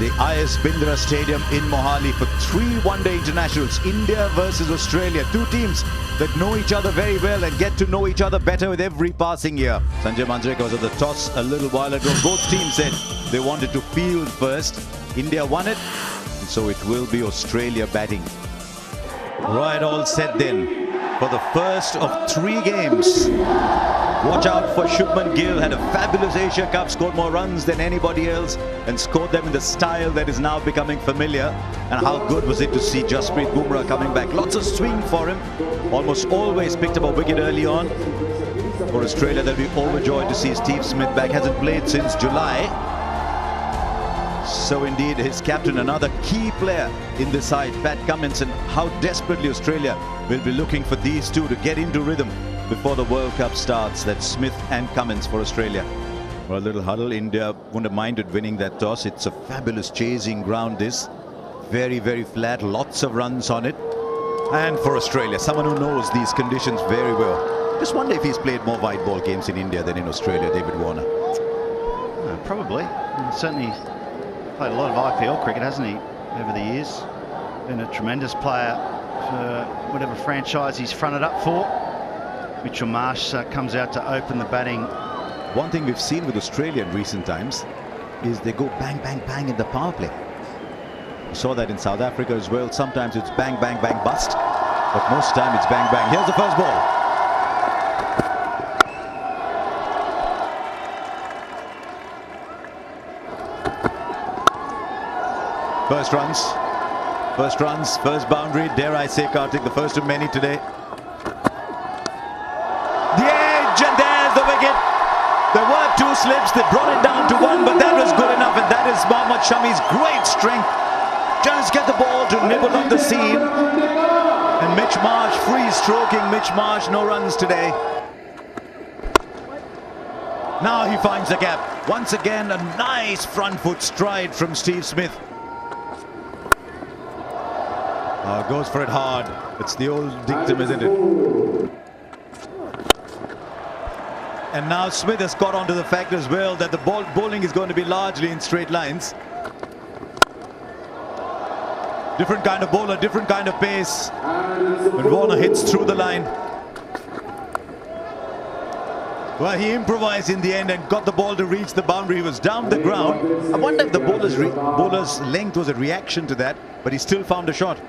the IS Bindra Stadium in Mohali for 3 one-day internationals. India versus Australia. 2 teams that know each other very well and get to know each other better with every passing year. Sanjay Manjrekar was at the toss a little while ago. Both teams said they wanted to field first. India won it, and so it will be Australia batting. Right, all set then for the first of 3 games. Watch out for Shubman Gill. Had a fabulous Asia Cup, scored more runs than anybody else and scored them in the style that is now becoming familiar. And how good was it to see Jasprit Bumrah coming back. Lots of swing for him. Almost always picked up a wicket early on. For Australia, they'll be overjoyed to see Steve Smith back. Hasn't played since July. So indeed, his captain, another key player in the side, Pat Cummins, and how desperately Australia will be looking for these two to get into rhythm before the World Cup starts. That's Smith and Cummins for Australia. For a little huddle, India wouldn't have minded winning that toss. It's a fabulous chasing ground, this. Very, very flat, lots of runs on it. And for Australia, someone who knows these conditions very well. Just wonder if he's played more white ball games in India than in Australia, David Warner. Probably. Certainly played a lot of IPL cricket, hasn't he, over the years? Been a tremendous player for whatever franchise he's fronted up for. Mitchell Marsh comes out to open the batting. One thing we've seen with Australia in recent times is they go bang, bang, bang in the power play. We saw that in South Africa as well. Sometimes it's bang, bang, bang, bust. But most of the time it's bang, bang. Here's the first ball. First runs, first boundary. Dare I say, Karthik, the first of many today. The edge, and there's the wicket. There were 2 slips. They brought it down to 1, but that was good enough, and that is Mohammad Shami's great strength. Just get the ball to nibble on the seam. And Mitch Marsh, free stroking Mitch Marsh, no runs today. Now he finds the gap. Once again, a nice front foot stride from Steve Smith. Goes for it hard. It's the old dictum, isn't it? And now Smith has got onto the fact as well that the bowling is going to be largely in straight lines. Different kind of bowler, different kind of pace. When Warner hits through the line. Well, he improvised in the end and got the ball to reach the boundary. He was down the ground. I wonder if the bowler's length was a reaction to that, but he still found a shot.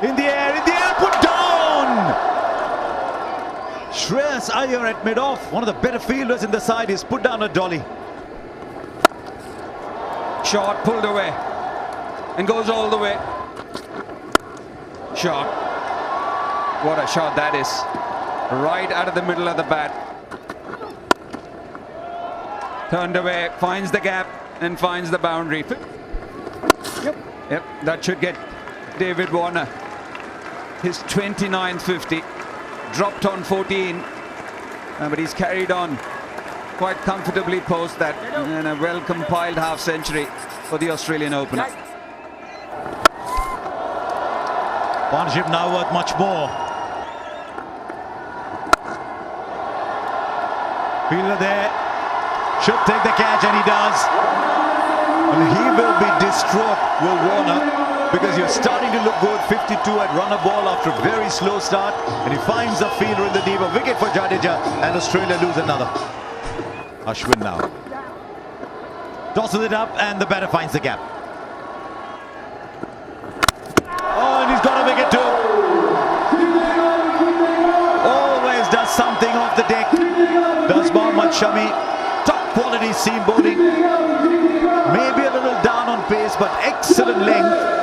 In the air, put down! Shreyas Iyer at mid-off, one of the better fielders in the side, is put down a dolly. Shot pulled away and goes all the way. Shot. What a shot that is. Right out of the middle of the bat. Turned away, finds the gap and finds the boundary. Yep, that should get David Warner his 29th 50. Dropped on 14, but he's carried on quite comfortably post that, and a well-compiled half-century for the Australian opener. Partnership now worth much more. Fielder there, should take the catch, and he does. And he will be distraught, Will Warner, because you're starting to look good. 52 at runner ball after a very slow start, and he finds the fielder in the deep. A wicket for Jadeja, and Australia lose another. Ashwin now tosses it up, and the batter finds the gap. Oh, and he's got a wicket too. Always does something off the deck, does Mohammad Shami. Top quality seam bowling. Maybe a little down on pace, but excellent length.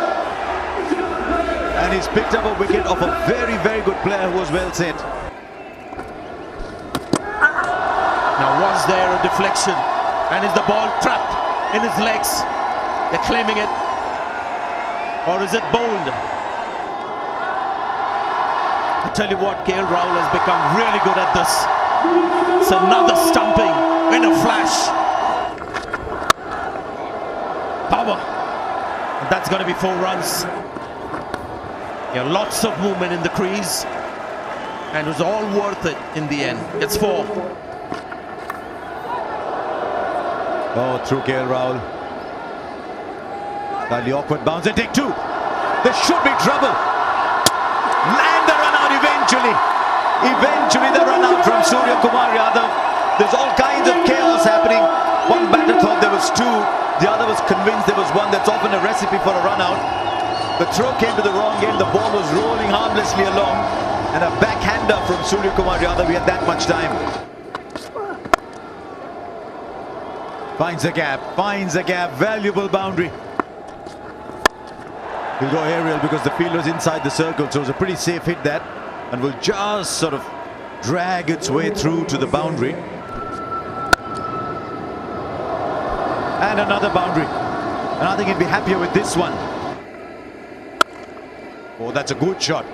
And he's picked up a wicket of a very, very good player who was well set. Now, was there a deflection? And is the ball trapped in his legs? They're claiming it. Or is it bowled? I tell you what, KL Rahul has become really good at this. It's another stumping in a flash. Power. And that's going to be 4 runs. Yeah, lots of movement in the crease, and it was all worth it in the end. It's 4. Oh, through KL Rahul. Slightly awkward bounce and take two. There should be trouble. And the run out eventually. Eventually the run out from Surya Kumar Yadav. There's all kinds of chaos happening. One batter thought there was two. The other was convinced there was one. That's often a recipe for a run out. The throw came to the wrong end. The ball was rolling harmlessly along. And a backhander from Surya Kumar Yadav. We had that much time. Finds the gap. Valuable boundary. He'll go aerial because the fielder's inside the circle. So it was a pretty safe hit that. And will just sort of drag its way through to the boundary. And another boundary. And I think he'd be happier with this one. Oh, that's a good shot.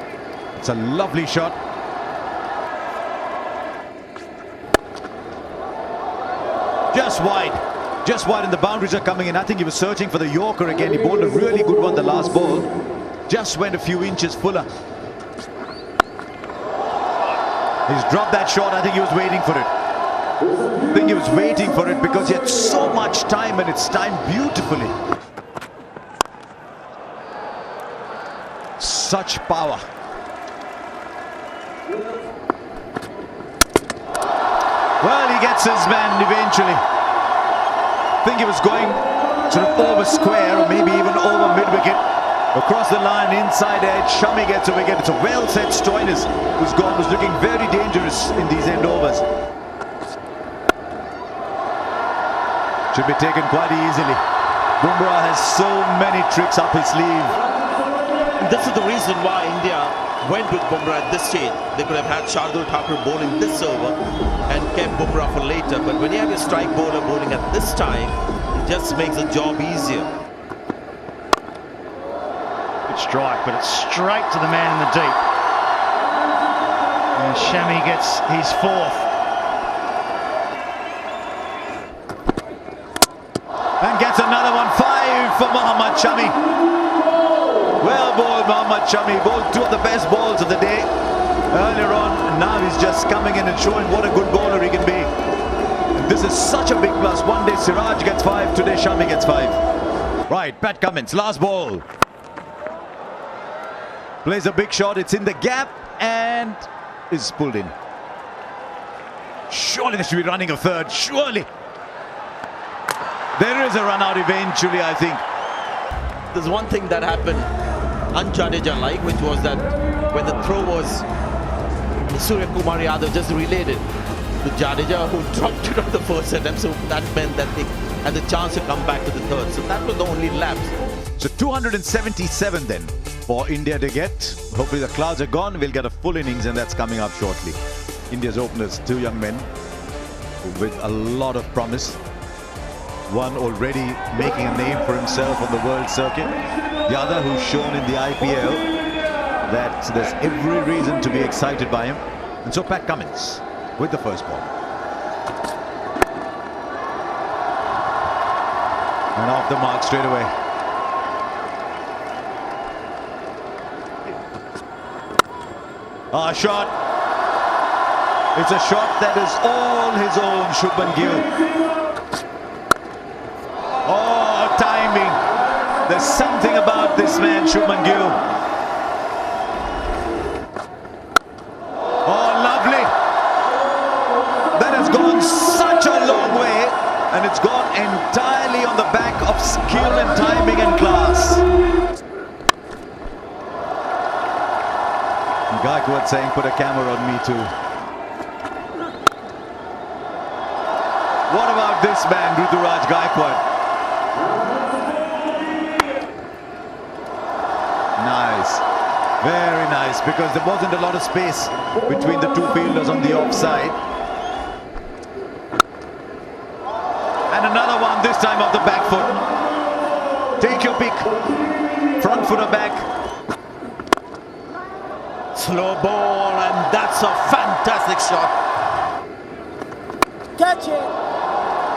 It's a lovely shot. Just wide. Just wide, and the boundaries are coming in. I think he was searching for the Yorker again. He bowled a really good one the last ball. Just went a few inches fuller. He's dropped that shot. I think he was waiting for it. I think he was waiting for it because he had so much time, and it's timed beautifully. Such power. Well, he gets his man eventually. I think he was going sort of over square or maybe even over mid-wicket. Across the line, inside edge, Shami gets a wicket. It's a well-set Stoinis who's gone, was looking very dangerous in these end overs. Should be taken quite easily. Bumrah has so many tricks up his sleeve. This is the reason why India went with Bumrah at this stage. They could have had Shardul Thakur bowling this over and kept Bumrah for later. But when you have a strike bowler bowling at this time, it just makes the job easier. Good strike, but it's straight to the man in the deep. And Shami gets his fourth. And gets another one. 5 for Mohammad Shami. Well bowled, Mohammad Shami. Bowled two of the best balls of the day earlier on. And now he's just coming in and showing what a good bowler he can be. And this is such a big plus. One day Siraj gets 5. Today Shami gets 5. Right, Pat Cummins, last ball. Plays a big shot. It's in the gap and is pulled in. Surely they should be running a third. Surely. There is a run out eventually, I think. There's one thing that happened un-Jadeja-like, which was that when the throw was Surya Kumar Yadav just relayed it to Jadeja, who dropped it on the first attempt. So that meant that they had the chance to come back to the third. So that was the only lapse. So 277 then for India to get. Hopefully the clouds are gone. We'll get a full innings, and that's coming up shortly. India's openers, 2 young men with a lot of promise. One already making a name for himself on the world circuit. The other who's shown in the IPL that there's every reason to be excited by him. And so Pat Cummins with the first ball. And off the mark straight away. A shot. It's a shot that is all his own, Shubman Gill. Oh, timing. There's something about this man, Shubman Gill. Oh, lovely. That has gone such a long way, and it's gone entirely on the back of skill and timing and class. Gaikwad saying, put a camera on me too. What about this man, Ruturaj Gaikwad? Nice. Very nice, because there wasn't a lot of space between the two fielders on the offside. And another one, this time off the back foot. Take your pick. Front footer back. Slow ball, and that's a fantastic shot. Catch it.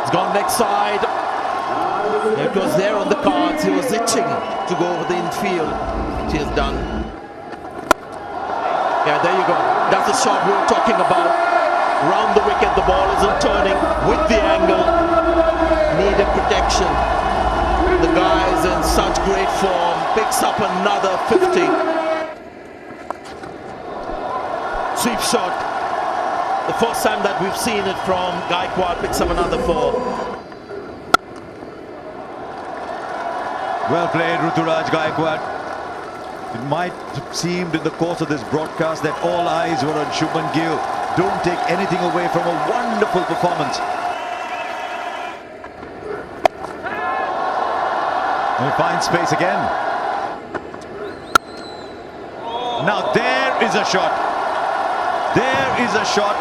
It's gone leg side. It was there on the cards. He was itching to go over the infield, which he has done. Yeah, there you go. That's the shot we were talking about. round the wicket. The ball isn't turning with the angle. Needed protection. The guy's in such great form. Picks up another 50. Sweep shot. The first time that we've seen it from Gaikwad. Picks up another 4. Well played, Ruturaj Gaikwad. It might have seemed in the course of this broadcast that all eyes were on Shubman Gill. Don't take anything away from a wonderful performance. And he finds space again. Now there is a shot. There is a shot.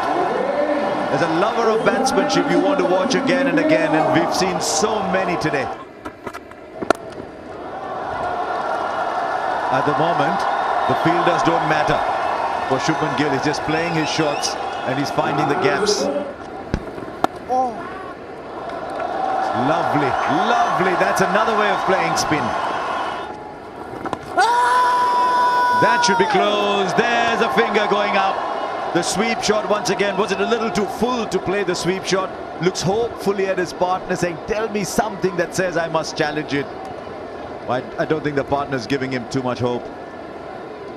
As a lover of batsmanship, you want to watch again and again, and we've seen so many today. At the moment, the fielders don't matter for Shubman Gill. He's just playing his shots and he's finding the gaps. Lovely, lovely. That's another way of playing spin. That should be close. There's a finger going up. The sweep shot once again. Was it a little too full to play the sweep shot? Looks hopefully at his partner saying, tell me something that says I must challenge it. I don't think the partner's giving him too much hope.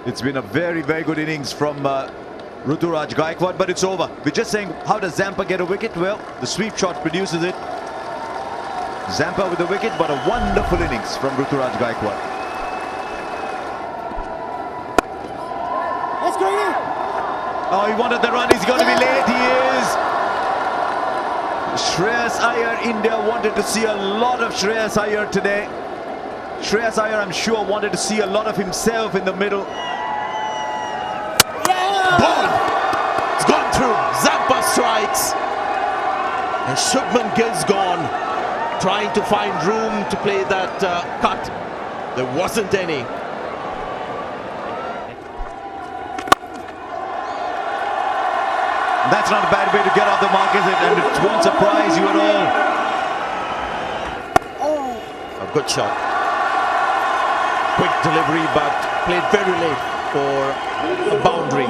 It's been a very, very good innings from Ruturaj Gaikwad, but it's over. We're just saying, how does Zampa get a wicket? Well, the sweep shot produces it. Zampa with the wicket, but a wonderful innings from Ruturaj Gaikwad. Let's go in. Oh, he wanted the run. He's going to be late. He is. Shreyas Iyer, India wanted to see a lot of Shreyas Iyer today. Shreyas Iyer, I'm sure, wanted to see a lot of himself in the middle. Yeah! Ball! It's gone through. Zampa strikes. And Shubman Gill's gone. Trying to find room to play that cut. There wasn't any. That's not a bad way to get off the mark, is it? And it won't surprise you at all. A good shot. Quick delivery, but played very late for a boundary.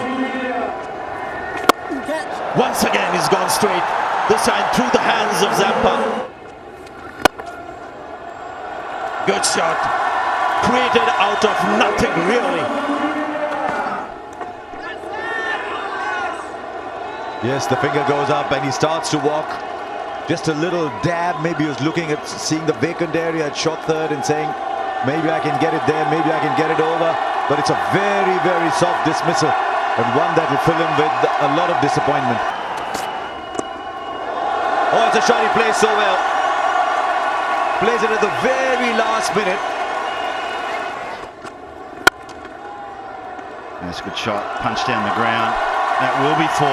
Once again, he's gone straight. This time through the hands of Zampa. Good shot. Created out of nothing, really. Yes, the finger goes up and he starts to walk. Just a little dab. Maybe he was looking at seeing the vacant area at short third and saying, maybe I can get it there, maybe I can get it over. But it's a very, very soft dismissal, and one that will fill him with a lot of disappointment. Oh, it's a shot he plays so well. Plays it at the very last minute. That's a good shot. Punch down the ground. That will be 4.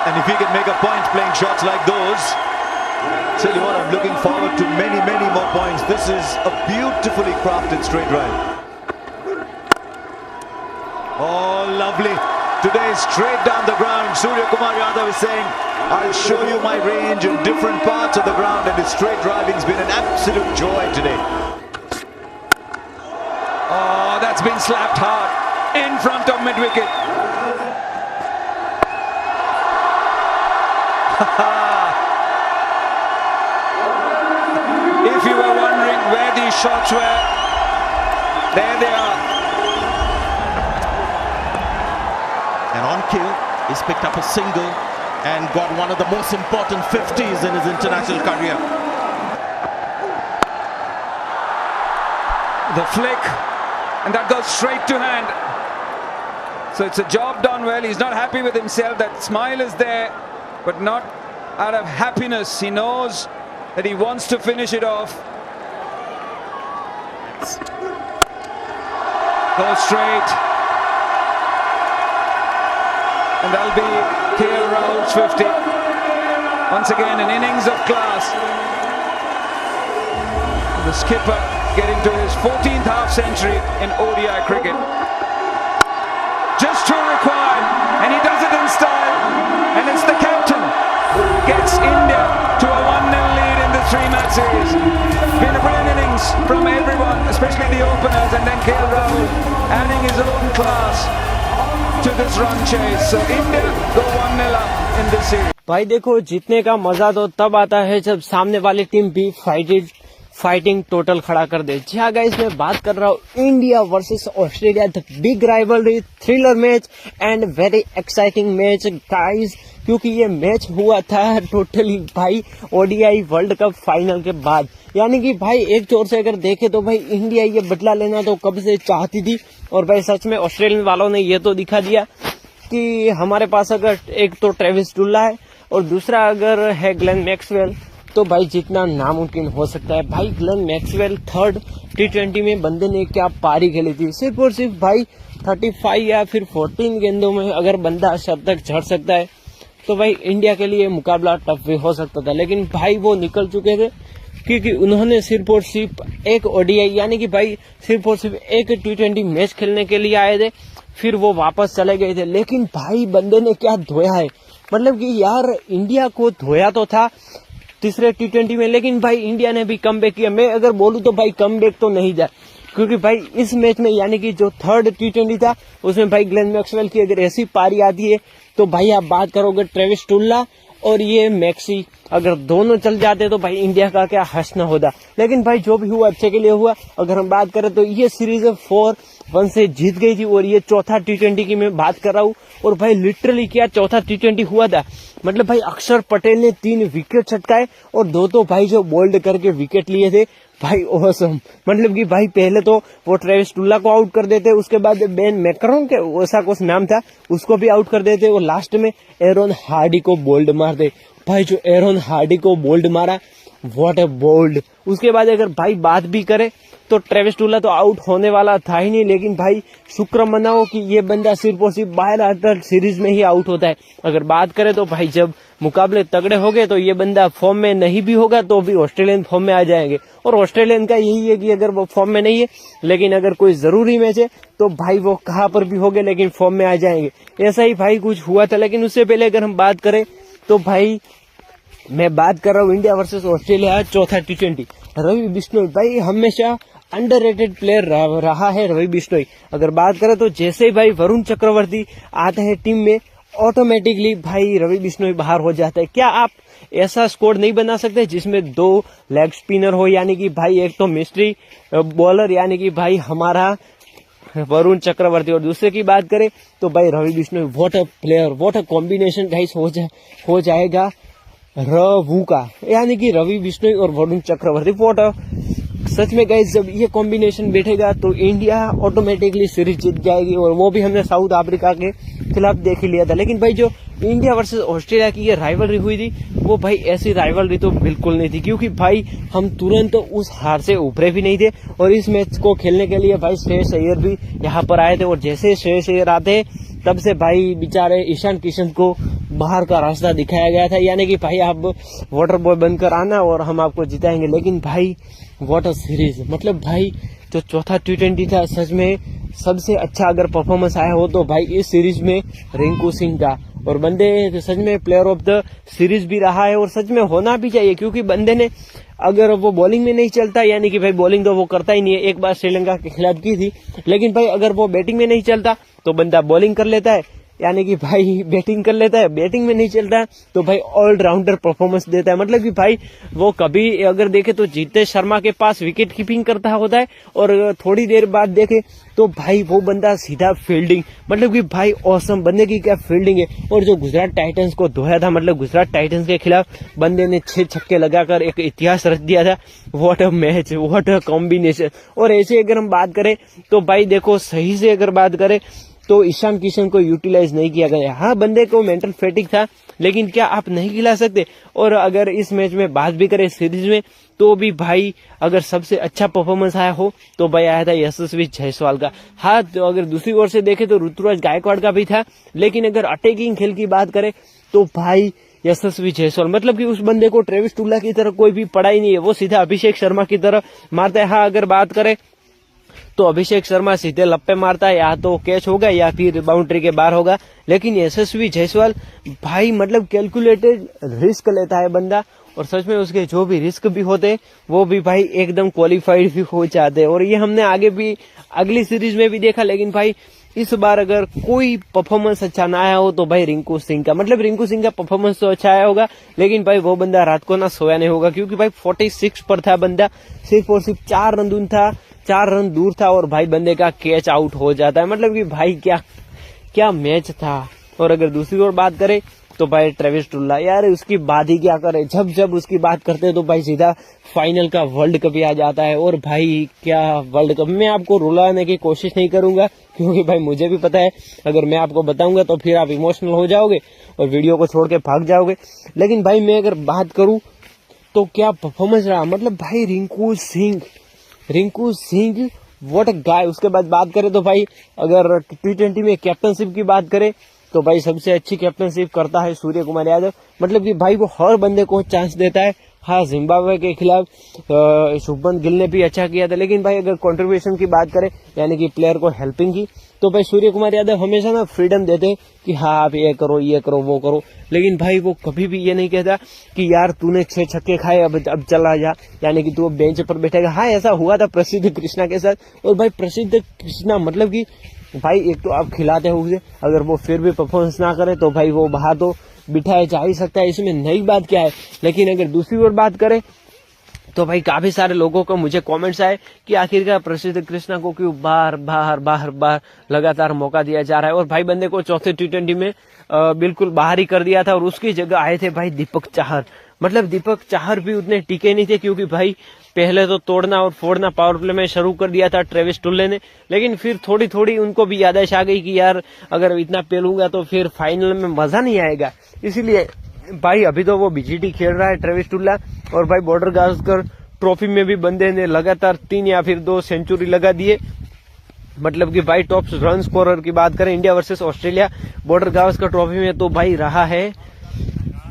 And if he can make a point playing shots like those, tell you what, I'm looking forward to many, many more points. This is a beautifully crafted straight drive. Oh, lovely. Today, straight down the ground. Surya Kumar Yadav is saying, I'll show you my range in different parts of the ground, and his straight driving's been an absolute joy today. Oh, that's been slapped hard in front of mid-wicket. If you were wondering where these shots were, there they are. And on kill, he's picked up a single and got one of the most important 50s in his international career. The flick, and that goes straight to hand. So it's a job done well. He's not happy with himself. That smile is there, but not out of happiness. He knows that he wants to finish it off. Go straight. And that'll be KL Rahul's 50. Once again, an innings of class. The skipper getting to his 14th half century in ODI cricket. Just 2 required, and he does it in style. And it's the captain who gets India to a 1-0 lead in the 3-match series. Been a brilliant innings. performance from everyone, especially the openers, and then KL Rahul adding his own class to this run chase. So India go 1-0 up in this series. भाई देखो, जीतने का मजा तो तब आता है जब सामने वाली टीम भी फाइटिंग टोटल खड़ा कर दे। जी हाँ गाइस, मैं बात कर रहा हूँ India versus Australia, the big rivalry, thriller match and very exciting match guys, क्योंकि ये मैच हुआ था टोटली भाई ओडीआई वर्ल्ड कप फाइनल के बाद। यानी कि भाई एक जोर से अगर देखे तो भाई इंडिया ये बदला लेना तो कब से चाहती थी, और भाई सच में ऑस्ट्रेलियन वालों ने ये तो दिखा दिया कि हमारे पास अगर एक तो ट्रेविस टुल्ला है और दूसरा अगर है ग्लेन मैक्सवेल, तो भाई जितना नामुमकिन हो सकता है। भाई ग्लेन मैक्सवेल थर्ड T20 में बंदे ने क्या पारी खेली थी, सिर्फ और सिर्फ भाई 35 या फिर 14 गेंदों में अगर बंदा शतक झड़ सकता है तो भाई इंडिया के लिए मुकाबला टफ भी हो सकता था। लेकिन भाई वो निकल चुके थे, क्योंकि उन्होंने सिर्फ और सिर्फ एक ODI यानी कि भाई सिर्फ और सिर्फ एक T20 मैच खेलने के लिए आए थे, फिर वो वापस चले गए थे। लेकिन भाई बंदे ने क्या धोया है, मतलब कि यार इंडिया को धोया तो था तीसरे T20 में, लेकिन भाई इंडिया ने भी कमबैक किया। मैं अगर बोलूं तो भाई कमबैक तो नहीं था, क्योंकि भाई इस मैच में यानी कि जो थर्ड T20 था उसमें भाई ग्लेन मैक्सवेल की अगर ऐसी पारी आती है तो भाई आप बात करोगे ट्रेविस टुल्ला और ये मैक्सी, अगर दोनों चल जाते तो भाई इंडिया का क्या हंसना होता। लेकिन भाई जो भी हुआ अच्छे के लिए हुआ। अगर हम बात करें तो ये सीरीज 4-1 से जीत गई थी, और ये चौथा T20 की मैं बात कर रहा हूँ। और भाई लिटरली क्या चौथा T20 हुआ था, मतलब भाई अक्षर पटेल ने 3 विकेट छटकाए और दो भाई जो बोल्ड करके विकेट लिए थे भाई ऑसम। मतलब कि भाई पहले तो वो ट्रेविस टुल्ला को आउट कर देते, उसके बाद बेन मैकरॉन के ऐसा कुछ नाम था उसको भी आउट कर देते, और लास्ट में एरन हार्डी को बोल्ड मार दे। भाई जो एरन हार्डी को बोल्ड मारा, व्हाट अ बोल्ड। उसके बाद अगर भाई बात भी करे तो ट्रेविस टुल्ला तो आउट होने वाला था ही नहीं, लेकिन भाई शुक्र मनाओ कि ये बंदा सिर्फ और सिर्फ बायलैटरल सीरीज में ही आउट होता है। अगर बात करें तो भाई जब मुकाबले तगड़े हो गए तो ये बंदा फॉर्म में नहीं भी होगा तो भी ऑस्ट्रेलियन फॉर्म में आ जाएंगे, और ऑस्ट्रेलियन का यही है कि अगर वो फॉर्म में नहीं है लेकिन अगर कोई जरूरी मैच है तो भाई वो कहाँ पर भी हो गए लेकिन फॉर्म में आ जाएंगे। ऐसा ही भाई कुछ हुआ था। लेकिन उससे पहले अगर हम बात करें तो भाई मैं बात कर रहा हूँ इंडिया वर्सेस ऑस्ट्रेलिया चौथा T20। रवि बिश्नोई भाई हमेशा अंडररेटेड प्लेयर रहा है रवि बिश्नोई। अगर बात करें तो जैसे ही भाई वरुण चक्रवर्ती आते हैं टीम में, ऑटोमेटिकली भाई रवि बिश्नोई बाहर हो जाता है। क्या आप ऐसा स्क्वाड नहीं बना सकते जिसमें 2 लेग स्पिनर हो, यानी कि भाई एक तो मिस्ट्री बॉलर यानी कि भाई हमारा वरुण चक्रवर्ती, और दूसरे की बात करें तो भाई Ravi Bishnoi. What a player, what a combination guys हो जाएगा रवू का, यानी कि रवि बिश्नोई और वरुण चक्रवर्ती। व्हाट अ सच में गाइस जब ये कॉम्बिनेशन बैठेगा तो इंडिया ऑटोमेटिकली सीरीज जीत जाएगी, और वो भी हमने साउथ अफ्रीका के खिलाफ देख ही लिया था। लेकिन भाई जो इंडिया वर्सेस ऑस्ट्रेलिया की ये राइवलरी हुई थी वो भाई ऐसी राइवलरी तो बिल्कुल नहीं थी, क्योंकि भाई हम तुरंत उस हार से उभरे भी नहीं थे। और इस मैच को खेलने के लिए भाई श्रेयस अय्यर भी यहाँ पर आए थे, और जैसे श्रेयस अय्यर आते तब से भाई बेचारे ईशान किशन को बाहर का रास्ता दिखाया गया था, यानी कि भाई आप वाटर बॉय बनकर आना और हम आपको जिताएंगे। लेकिन भाई व्हाट अ सीरीज, मतलब भाई जो चौथा T20 था सच में सबसे अच्छा अगर परफॉर्मेंस आया हो तो भाई इस सीरीज में रिंकू सिंह का, और बंदे सच में प्लेयर ऑफ द सीरीज भी रहा है, और सच में होना भी चाहिए, क्योंकि बंदे ने अगर वो बॉलिंग में नहीं चलता, यानी कि भाई बॉलिंग तो वो करता ही नहीं है, एक बार श्रीलंका के खिलाफ की थी, लेकिन भाई अगर वो बैटिंग में नहीं चलता तो बंदा बॉलिंग कर लेता है, यानी कि भाई बैटिंग कर लेता है, बैटिंग में नहीं चलता है तो भाई ऑलराउंडर परफॉर्मेंस देता है। मतलब कि भाई वो कभी अगर देखे तो जीतेश शर्मा के पास विकेट कीपिंग करता होता है, और थोड़ी देर बाद देखे तो भाई वो बंदा सीधा फील्डिंग, मतलब कि भाई ऑसम बंदे की क्या फील्डिंग है। और जो गुजरात टाइटंस को धोया था, मतलब गुजरात टाइटंस के खिलाफ बंदे ने 6 छक्के लगाकर एक इतिहास रच दिया था। What a match, what a combination. और ऐसे अगर हम बात करें तो भाई देखो सही से अगर बात करें तो ईशान किशन को यूटिलाइज नहीं किया गया। हाँ बंदे को मेंटल फैटिक था, लेकिन क्या आप नहीं खिला सकते। और अगर इस मैच में बात भी करें सीरीज में तो भी भाई अगर सबसे अच्छा परफॉर्मेंस आया हो तो भाई आया था यशस्वी जायसवाल का। हाँ तो अगर दूसरी ओर से देखें तो ऋतुराज गायकवाड़ का भी था, लेकिन अगर अटैकिंग खेल की बात करें तो भाई यशस्वी जायसवाल, मतलब कि उस बंदे को ट्रेविस टुल्ला की तरह कोई भी पड़ा ही नहीं है, वो सीधा अभिषेक शर्मा की तरह मारता है। हाँ अगर बात करें तो अभिषेक शर्मा सीधे लप्पे मारता है, या तो कैच होगा या फिर बाउंड्री के बाहर होगा, लेकिन यशस्वी जायसवाल भाई मतलब कैलकुलेटेड रिस्क लेता है बंदा, और सच में उसके जो भी रिस्क भी होते वो भी भाई एकदम क्वालिफाइड भी हो जाते। और ये हमने आगे भी अगली सीरीज में भी देखा। लेकिन भाई इस बार अगर कोई परफॉर्मेंस अच्छा ना आया हो तो भाई रिंकू सिंह का, मतलब रिंकू सिंह का परफॉर्मेंस तो अच्छा आया होगा, लेकिन भाई वो बंदा रात को ना सोया नहीं होगा, क्योंकि भाई 46 पर था बंदा, सिर्फ और सिर्फ 4 रन दूर था और भाई बंदे का कैच आउट हो जाता है। मतलब कि भाई क्या मैच था। और अगर दूसरी ओर बात करें तो भाई ट्रेविस टुल्ला, यार उसकी बात ही क्या करे, जब उसकी बात करते हैं तो भाई सीधा फाइनल का वर्ल्ड कप ही आ जाता है। और भाई क्या वर्ल्ड कप, मैं आपको रुलाने की कोशिश नहीं करूंगा, क्योंकि भाई मुझे भी पता है अगर मैं आपको बताऊंगा तो फिर आप इमोशनल हो जाओगे और वीडियो को छोड़ के भाग जाओगे। लेकिन भाई मैं अगर बात करूं तो क्या परफॉर्मेंस रहा, मतलब भाई रिंकू सिंह व्हाट अ गाय। उसके बाद बात करें तो भाई अगर T20 में कैप्टनशिप की बात करें तो भाई सबसे अच्छी कैप्टनशिप करता है सूर्य कुमार यादव। मतलब कि भाई वो हर बंदे को चांस देता है। हाँ, जिम्बाब्वे के खिलाफ शुभमन गिल ने भी अच्छा किया था, लेकिन भाई अगर कंट्रीब्यूशन की बात करें यानी कि प्लेयर को हेल्पिंग की, तो भाई सूर्य कुमार यादव हमेशा ना फ्रीडम देते कि हाँ आप ये करो वो करो। लेकिन भाई वो कभी भी ये नहीं कहता कि यार तूने 6 छक्के खाए अब चला जा, यानी कि तू अब बेंच पर बैठेगा। हाँ, ऐसा हुआ था प्रसिद्ध कृष्णा के साथ। और भाई प्रसिद्ध कृष्णा मतलब कि भाई एक तो आप खिलाते हो उसे, अगर वो फिर भी परफॉर्मेंस ना करे तो भाई वो बाहर तो बिठाया जा ही सकता है, इसमें नई बात क्या है। लेकिन अगर दूसरी ओर बात करें तो भाई काफी सारे लोगों को मुझे कमेंट्स आए कि आखिरकार प्रसिद्ध कृष्णा को क्यों बार लगातार मौका दिया जा रहा है। और भाई बंदे को चौथे T20 में बिल्कुल बाहर ही कर दिया था और उसकी जगह आए थे भाई दीपक चाहर। मतलब दीपक चाहर भी उतने टिके नहीं थे, क्योंकि भाई पहले तो तोड़ना और फोड़ना पावर प्ले में शुरू कर दिया था ट्रेविस टुल्ले ने, लेकिन फिर थोड़ी उनको भी याददाश्त आ गई कि यार अगर इतना पेलूंगा तो फिर फाइनल में मजा नहीं आएगा। इसीलिए भाई अभी तो वो BGT खेल रहा है ट्रेविस टुल्ला। और भाई बॉर्डर गावस्कर ट्रॉफी में भी बंदे ने लगातार 3 या फिर 2 सेंचुरी लगा दिए। मतलब कि भाई टॉप रन स्कोरर की बात करें India versus Australia border Gavaskar trophy में तो भाई रहा है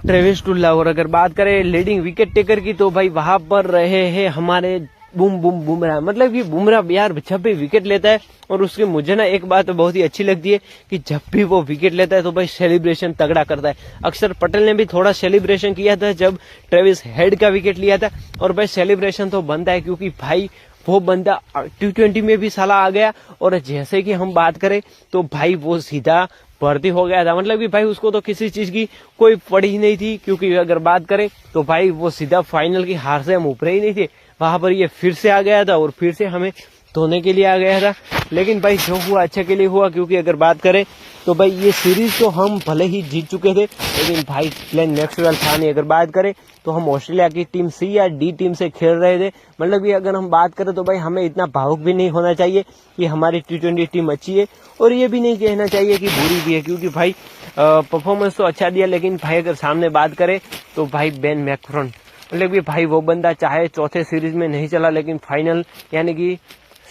ट्रेविस टुल्ला। और अगर बात करें लीडिंग विकेट टेकर की तो भाई वहां पर रहे हैं हमारे बुमराह। मतलब कि बुमराह यार जब भी विकेट लेता है, और उसके मुझे ना एक बात बहुत ही अच्छी लगती है कि जब भी वो विकेट लेता है तो भाई सेलिब्रेशन तगड़ा करता है। अक्षर पटेल ने भी थोड़ा सेलिब्रेशन किया था जब ट्रेविस हेड का विकेट लिया था। और भाई सेलिब्रेशन तो बनता है, क्योंकि भाई वो बंदा T20 में भी साला आ गया। और जैसे कि हम बात करें तो भाई वो सीधा भर्ती हो गया था। मतलब कि भाई उसको तो किसी चीज की कोई पड़ी ही नहीं थी, क्योंकि अगर बात करें तो भाई वो सीधा फाइनल की हार से हम ऊपर ही नहीं थे, वहां पर ये फिर से आ गया था और फिर से हमें धोने के लिए आ गया था। लेकिन भाई जो हुआ अच्छे के लिए हुआ, क्योंकि अगर बात करें तो भाई ये सीरीज तो हम भले ही जीत चुके थे, लेकिन भाई ग्लेन मैक्सवेल था नहीं। अगर बात करें तो हम ऑस्ट्रेलिया की टीम C या D टीम से खेल रहे थे। मतलब कि अगर हम बात करें तो भाई हमें इतना भावुक भी नहीं होना चाहिए कि हमारी T20 टीम अच्छी है, और ये भी नहीं कहना चाहिए कि बुरी भी है, क्योंकि भाई परफॉर्मेंस तो अच्छा दिया। लेकिन भाई अगर सामने बात करें तो भाई बेन मैकफ्रन, मतलब कि भाई वो बंदा चाहे चौथे सीरीज में नहीं चला, लेकिन फाइनल यानी कि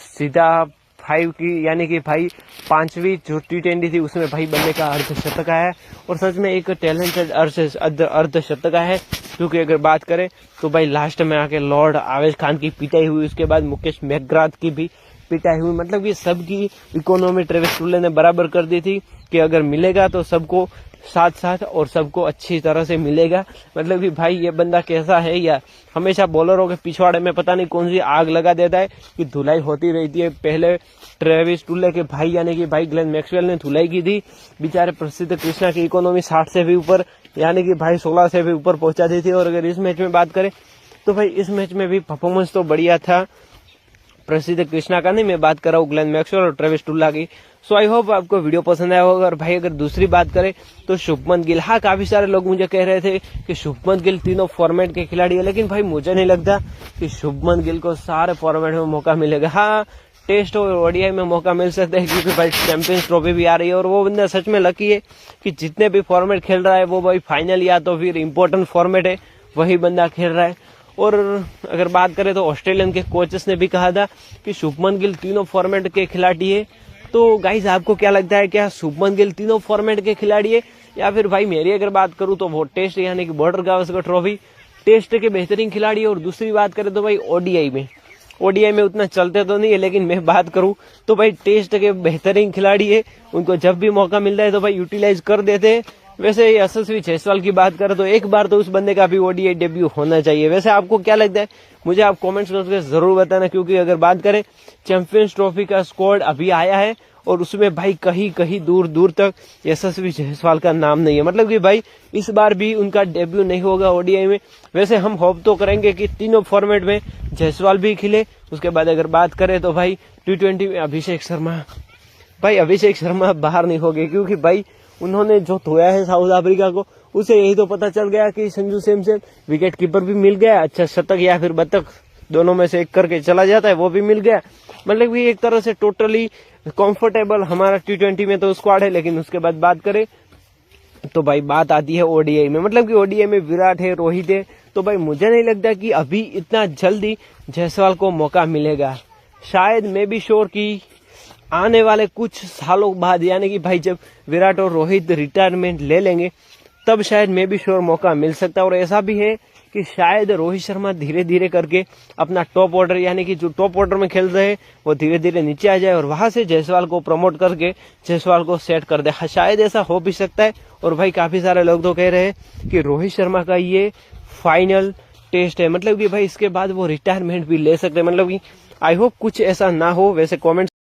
सीधा 5 की यानी कि भाई 5वीं जो T20 थी उसमें भाई बंदे का अर्धशतक आया। और सच में एक टैलेंटेड अर्धशतक है, क्योंकि अगर बात करें तो भाई लास्ट में आके लॉर्ड आवेश खान की पिटाई हुई, उसके बाद मुकेश मैकग्राथ की भी पिटाई हुई। मतलब ये सबकी इकोनॉमी ट्रेविस टुल्ले ने बराबर कर दी थी कि अगर मिलेगा तो सबको साथ और सबको अच्छी तरह से मिलेगा। मतलब कि भाई ये बंदा कैसा है यार, हमेशा बॉलरों के पिछवाड़े में पता नहीं कौन सी आग लगा देता है कि धुलाई होती रहती है। पहले ट्रेविस टुल्ले के भाई यानी कि भाई ग्लेन मैक्सवेल ने धुलाई की थी, बेचारे प्रसिद्ध कृष्णा की इकोनॉमी 60 से भी ऊपर यानी कि भाई 16 से भी ऊपर पहुंचा दी थी। और अगर इस मैच में बात करें तो भाई इस मैच में भी परफॉर्मेंस तो बढ़िया था प्रसिद्ध कृष्णा का, नहीं मैं बात कर रहा हूँ ग्लेन मैक्सवेल और ट्रेविस टुल्ला की। सो आई होप आपको वीडियो पसंद आया होगा। और भाई अगर दूसरी बात करें तो शुभमन गिल, हाँ काफी सारे लोग मुझे कह रहे थे कि शुभमन गिल तीनों फॉर्मेट के खिलाड़ी है, लेकिन भाई मुझे नहीं लगता कि शुभमन गिल को सारे फॉर्मेट में मौका मिलेगा। हाँ टेस्ट और ODI में मौका मिल सकता है, क्योंकि भाई चैंपियंस ट्रॉफी भी आ रही है। और वो बंदा सच में लकी है कि जितने भी फॉर्मेट खेल रहा है वो भाई फाइनल या तो फिर इम्पोर्टेंट फॉर्मेट है वही बंदा खेल रहा है। और अगर बात करें तो ऑस्ट्रेलियन के कोचेस ने भी कहा था कि शुभमन गिल तीनों फॉर्मेट के खिलाड़ी है। तो गाइज आपको क्या लगता है, क्या शुभमन गिल तीनों फॉर्मेट के खिलाड़ी है, या फिर भाई मेरी अगर बात करूं तो वो टेस्ट यानी कि बॉर्डर गावस्कर ट्रॉफी टेस्ट के बेहतरीन खिलाड़ी है। और दूसरी बात करें तो भाई ODI में उतना चलते तो नहीं है, लेकिन मैं बात करूं तो भाई टेस्ट के बेहतरीन खिलाड़ी है। उनको जब भी मौका मिलता है तो भाई यूटिलाइज कर देते हैं। वैसे यशस्वी जायसवाल की बात करें तो एक बार तो उस बंदे का भी ओडीआई डेब्यू होना चाहिए। वैसे आपको क्या लगता है, मुझे आप कमेंट्स करके जरूर बताना, क्योंकि अगर बात करें चैंपियंस ट्रॉफी का स्क्वाड अभी आया है और उसमें भाई कहीं कहीं दूर दूर तक यशस्वी जायसवाल का नाम नहीं है। मतलब कि भाई इस बार भी उनका डेब्यू नहीं होगा ओडीआई में। वैसे हम होप तो करेंगे कि तीनों फॉर्मेट में जायसवाल भी खिले। उसके बाद अगर बात करें तो भाई टी20 में अभिषेक शर्मा बाहर नहीं हो गए, क्योंकि भाई उन्होंने जो धोया है साउथ अफ्रीका को, उसे यही तो पता चल गया कि संजू सैमसन विकेट कीपर भी मिल गया, अच्छा शतक या फिर बतक दोनों में से एक करके चला जाता है, वो भी मिल गया। मतलब कि एक तरह से टोटली कंफर्टेबल हमारा टी20 में तो स्क्वाड है। लेकिन उसके बाद बात करें तो भाई बात आती है ओडीआई में। मतलब कि ओडीआई में विराट है, रोहित है, तो भाई मुझे नहीं लगता कि अभी इतना जल्दी जायसवाल को मौका मिलेगा। शायद मैं भी श्योर कि आने वाले कुछ सालों बाद, यानी कि भाई जब विराट और रोहित रिटायरमेंट ले लेंगे तब शायद मैं भी श्योर मौका मिल सकता है। और ऐसा भी है कि शायद रोहित शर्मा धीरे धीरे करके अपना टॉप ऑर्डर, यानी कि जो टॉप ऑर्डर में खेल रहे हैं वो धीरे धीरे नीचे आ जाए और वहां से जायसवाल को प्रमोट करके जायसवाल को सेट कर दे। शायद ऐसा हो भी सकता है। और भाई काफी सारे लोग तो कह रहे हैं कि रोहित शर्मा का ये फाइनल टेस्ट है, मतलब कि भाई इसके बाद वो रिटायरमेंट भी ले सकते हैं। मतलब कि आई होप कुछ ऐसा ना हो। वैसे कमेंट्स